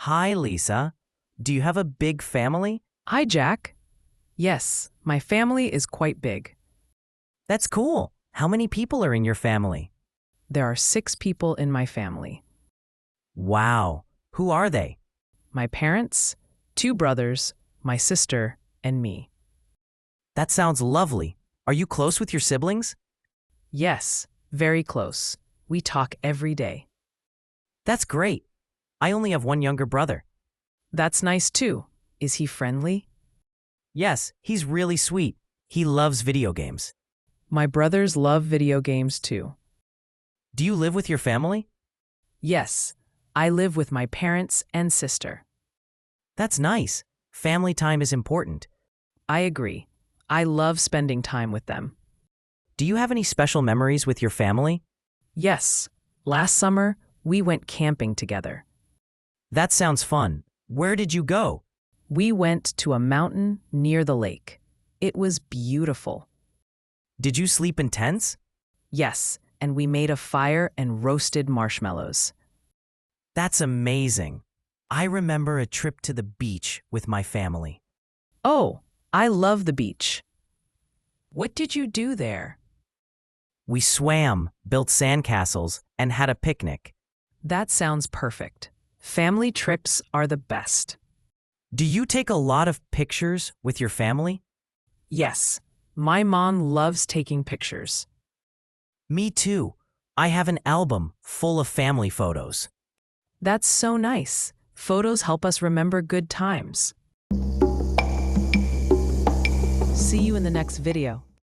Hi, Lisa. Do you have a big family? Hi, Jack. Yes, my family is quite big. That's cool. How many people are in your family? There are 6 people in my family. Wow. Who are they? My parents, 2 brothers, my sister, and me. That sounds lovely. Are you close with your siblings? Yes, very close. We talk every day. That's great. I only have one younger brother. That's nice too. Is he friendly? Yes, he's really sweet. He loves video games. My brothers love video games too. Do you live with your family? Yes, I live with my parents and sister. That's nice. Family time is important. I agree. I love spending time with them. Do you have any special memories with your family? Yes, last summer we went camping together. That sounds fun. Where did you go? We went to a mountain near the lake. It was beautiful. Did you sleep in tents? Yes, and we made a fire and roasted marshmallows. That's amazing. I remember a trip to the beach with my family. Oh, I love the beach. What did you do there? We swam, built sandcastles, and had a picnic. That sounds perfect. Family trips are the best. Do you take a lot of pictures with your family? Yes, my mom loves taking pictures. Me too. I have an album full of family photos. That's so nice. Photos help us remember good times. See you in the next video.